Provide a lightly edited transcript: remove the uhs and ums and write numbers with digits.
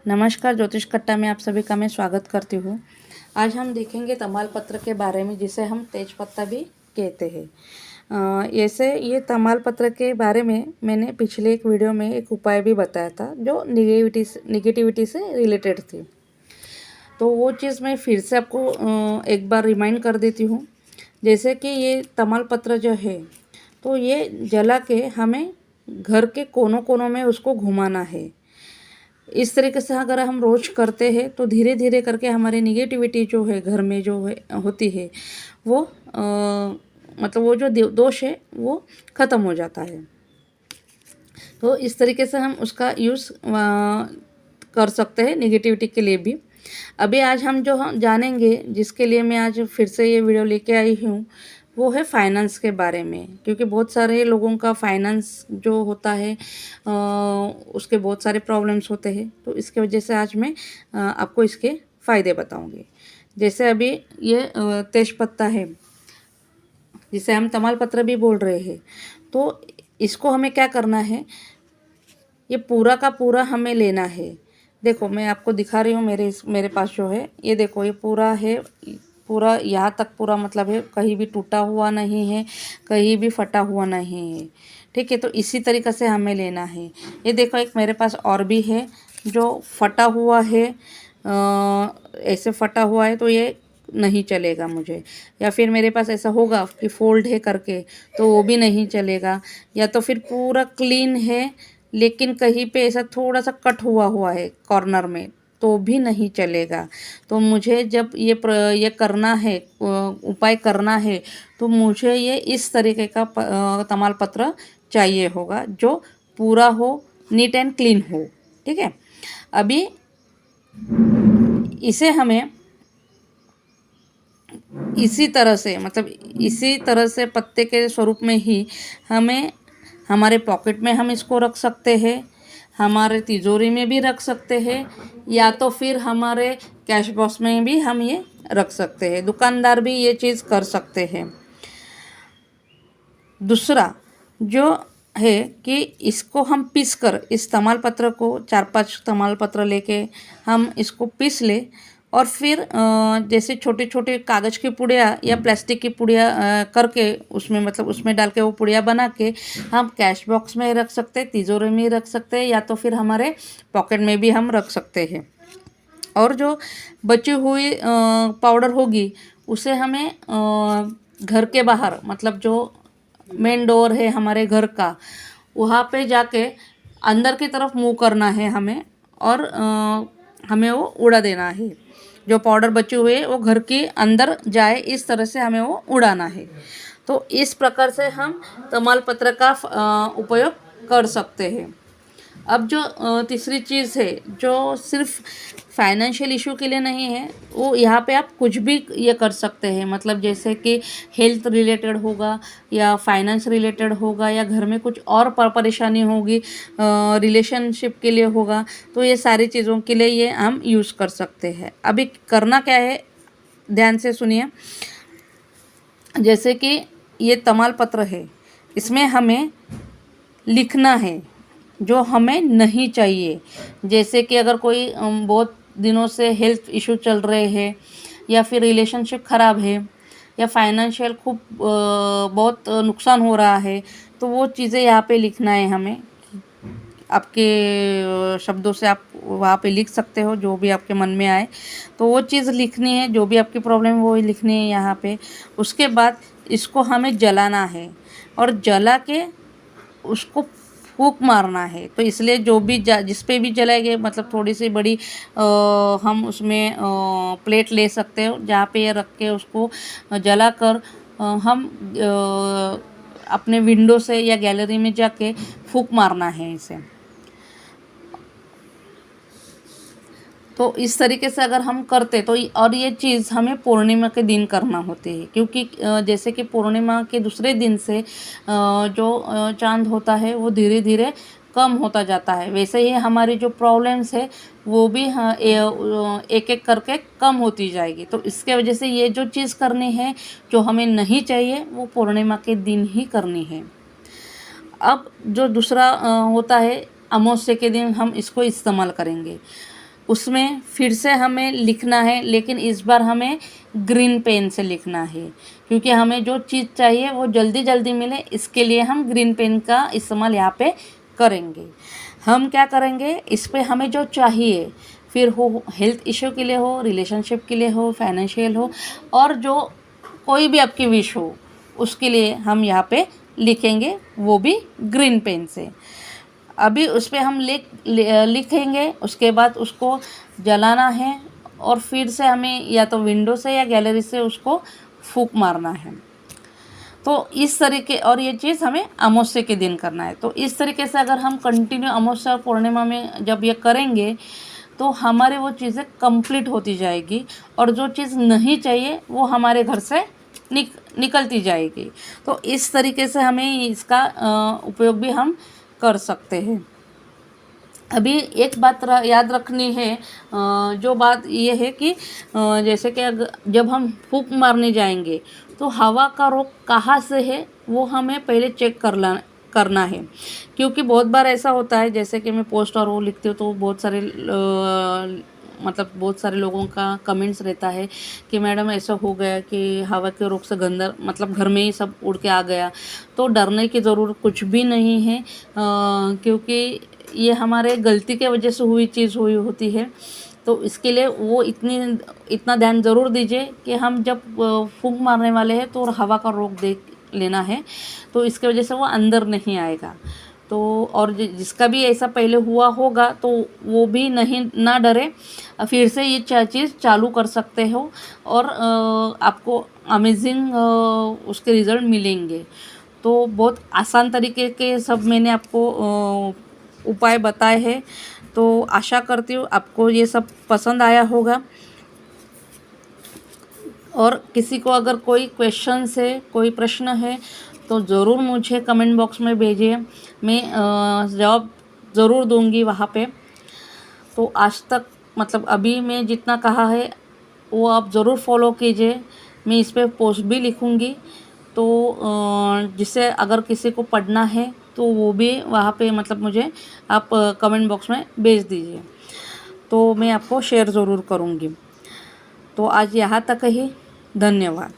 नमस्कार, ज्योतिष कट्टा में आप सभी का मैं स्वागत करती हूँ। आज हम देखेंगे तमाल पत्र के बारे में, जिसे हम तेज पत्ता भी कहते हैं। ऐसे ये तमाल पत्र के बारे में मैंने पिछले एक वीडियो में एक उपाय भी बताया था जो निगेटिविटी से रिलेटेड थी। तो वो चीज़ मैं फिर से आपको एक बार रिमाइंड कर देती हूँ। जैसे कि ये तमाल पत्र जो है, तो ये जला के हमें घर के कोनों कोनों में उसको घुमाना है। इस तरीके से अगर हम रोज़ करते हैं तो धीरे धीरे करके हमारी निगेटिविटी जो है घर में जो है होती है वो मतलब वो जो दोष है वो ख़त्म हो जाता है। तो इस तरीके से हम उसका यूज़ कर सकते हैं निगेटिविटी के लिए भी। अभी आज हम जो जानेंगे, जिसके लिए मैं आज फिर से ये वीडियो लेके आई हूँ, वो है फाइनेंस के बारे में। क्योंकि बहुत सारे लोगों का फाइनेंस जो होता है उसके बहुत सारे प्रॉब्लम्स होते हैं। तो इसके वजह से आज मैं आपको इसके फ़ायदे बताऊंगी। जैसे अभी ये तेजपत्ता है, जिसे हम तमाल पत्र भी बोल रहे हैं। तो इसको हमें क्या करना है, ये पूरा का पूरा हमें लेना है। देखो मैं आपको दिखा रही हूँ, मेरे पास जो है ये देखो, ये पूरा है, पूरा यहाँ तक पूरा मतलब है, कहीं भी टूटा हुआ नहीं है, कहीं भी फटा हुआ नहीं है। ठीक है, तो इसी तरीके से हमें लेना है। ये देखो एक मेरे पास और भी है जो फटा हुआ है, ऐसे फटा हुआ है, तो ये नहीं चलेगा मुझे। या फिर मेरे पास ऐसा होगा कि फोल्ड है करके, तो वो भी नहीं चलेगा। या तो फिर पूरा क्लीन है लेकिन कहीं पे ऐसा थोड़ा सा कट हुआ है कॉर्नर में, तो भी नहीं चलेगा। तो मुझे जब ये करना है, उपाय करना है, तो मुझे ये इस तरीके का तमाल पत्र चाहिए होगा जो पूरा हो, नीट एंड क्लीन हो। ठीक है, अभी इसे हमें इसी तरह से, मतलब इसी तरह से पत्ते के स्वरूप में ही हमें हमारे पॉकेट में हम इसको रख सकते हैं, हमारे तिजोरी में भी रख सकते हैं, या तो फिर हमारे कैश बॉक्स में भी हम ये रख सकते हैं। दुकानदार भी ये चीज़ कर सकते हैं। दूसरा जो है कि इसको हम पीस कर, इस तमाल पत्र को 4-5 तमाल पत्र लेके हम इसको पीस ले, और फिर जैसे छोटे छोटे कागज़ की पुड़िया या प्लास्टिक की पुड़िया करके उसमें, मतलब उसमें डाल के वो पुड़िया बना के हम कैश बॉक्स में रख सकते हैं, तिजोरी में रख सकते हैं, या तो फिर हमारे पॉकेट में भी हम रख सकते हैं। और जो बची हुई पाउडर होगी उसे हमें घर के बाहर, मतलब जो मेन डोर है हमारे घर का, वहाँ पे जाके अंदर की तरफ मुँह करना है हमें, और हमें वो उड़ा देना है। जो पाउडर बची हुई है वो घर के अंदर जाए, इस तरह से हमें वो उड़ाना है। तो इस प्रकार से हम तमाल पत्र का उपयोग कर सकते हैं। अब जो तीसरी चीज़ है जो सिर्फ फाइनेंशियल इशू के लिए नहीं है, वो यहाँ पे आप कुछ भी ये कर सकते हैं। मतलब जैसे कि हेल्थ रिलेटेड होगा, या फाइनेंस रिलेटेड होगा, या घर में कुछ और परेशानी होगी, रिलेशनशिप के लिए होगा, तो ये सारी चीज़ों के लिए ये हम यूज़ कर सकते हैं। अभी करना क्या है, ध्यान से सुनिए। जैसे कि ये तमाल पत्र है, इसमें हमें लिखना है जो हमें नहीं चाहिए। जैसे कि अगर कोई बहुत दिनों से हेल्थ इशू चल रहे हैं, या फिर रिलेशनशिप ख़राब है, या फाइनेंशियल खूब बहुत नुकसान हो रहा है, तो वो चीज़ें यहाँ पे लिखना है हमें। आपके शब्दों से आप वहाँ पे लिख सकते हो जो भी आपके मन में आए, तो वो चीज़ लिखनी है। जो भी आपकी प्रॉब्लम है वो लिखनी है यहाँ पे। उसके बाद इसको हमें जलाना है, और जला के उसको फूंक मारना है। तो इसलिए जो भी जिस पे भी जलाएंगे, मतलब थोड़ी सी बड़ी हम उसमें प्लेट ले सकते हो, जहाँ पे ये रख के उसको जला कर हम अपने विंडो से या गैलरी में जाके फूंक मारना है इसे। तो इस तरीके से अगर हम करते तो, और ये चीज़ हमें पूर्णिमा के दिन करना होती है। क्योंकि जैसे कि पूर्णिमा के दूसरे दिन से जो चांद होता है वो धीरे धीरे कम होता जाता है, वैसे ही हमारी जो प्रॉब्लम्स है वो भी एक एक करके कम होती जाएगी। तो इसके वजह से ये जो चीज़ करनी है जो हमें नहीं चाहिए, वो पूर्णिमा के दिन ही करनी है। अब जो दूसरा होता है, अमावस्या के दिन हम इसको इस्तेमाल करेंगे। उसमें फिर से हमें लिखना है, लेकिन इस बार हमें ग्रीन पेन से लिखना है, क्योंकि हमें जो चीज़ चाहिए वो जल्दी जल्दी मिले, इसके लिए हम ग्रीन पेन का इस्तेमाल यहाँ पे करेंगे। हम क्या करेंगे, इस पे हमें जो चाहिए, फिर हो हेल्थ इश्यू के लिए हो, रिलेशनशिप के लिए हो, फाइनेंशियल हो, और जो कोई भी आपकी विश हो, उसके लिए हम यहाँ पे लिखेंगे, वो भी ग्रीन पेन से। अभी उस पर हम लिखेंगे, उसके बाद उसको जलाना है और फिर से हमें या तो विंडो से या गैलरी से उसको फूंक मारना है। तो इस तरीके, और ये चीज़ हमें अमावस्या के दिन करना है। तो इस तरीके से अगर हम कंटिन्यू अमावस्या और पूर्णिमा में जब ये करेंगे तो हमारे वो चीज़ें कंप्लीट होती जाएगी, और जो चीज़ नहीं चाहिए वो हमारे घर से निकलती जाएगी। तो इस तरीके से हमें इसका उपयोग भी हम कर सकते हैं। अभी एक बात याद रखनी है, जो बात ये है कि जैसे कि जब हम फूंक मारने जाएंगे तो हवा का रोक कहाँ से है वो हमें पहले चेक करना है, क्योंकि बहुत बार ऐसा होता है, जैसे कि मैं पोस्ट और वो लिखती हूँ तो बहुत सारे लोगों का कमेंट्स रहता है कि मैडम ऐसा हो गया कि हवा के रोक से गंदा, मतलब घर में ही सब उड़ के आ गया। तो डरने की ज़रूरत कुछ भी नहीं है, क्योंकि ये हमारे गलती के वजह से हुई चीज़ हुई होती है। तो इसके लिए वो इतना ध्यान ज़रूर दीजिए कि हम जब फूंक मारने वाले हैं तो हवा का रोक देख लेना है, तो इसके वजह से वो अंदर नहीं आएगा। तो और जिसका भी ऐसा पहले हुआ होगा तो वो भी ना डरे, फिर से ये चीज़ चालू कर सकते हो, और आपको अमेजिंग उसके रिज़ल्ट मिलेंगे। तो बहुत आसान तरीके के सब मैंने आपको उपाय बताए हैं। तो आशा करती हूँ आपको ये सब पसंद आया होगा, और किसी को अगर कोई क्वेश्चन है, कोई प्रश्न है तो ज़रूर मुझे कमेंट बॉक्स में भेजिए, मैं जवाब ज़रूर दूंगी वहाँ पे। तो आज तक, मतलब अभी मैं जितना कहा है वो आप ज़रूर फॉलो कीजिए, मैं इस पर पोस्ट भी लिखूँगी, तो जिससे अगर किसी को पढ़ना है तो वो भी वहाँ पे, मतलब मुझे आप कमेंट बॉक्स में भेज दीजिए, तो मैं आपको शेयर ज़रूर करूँगी। तो आज यहाँ तक ही, धन्यवाद।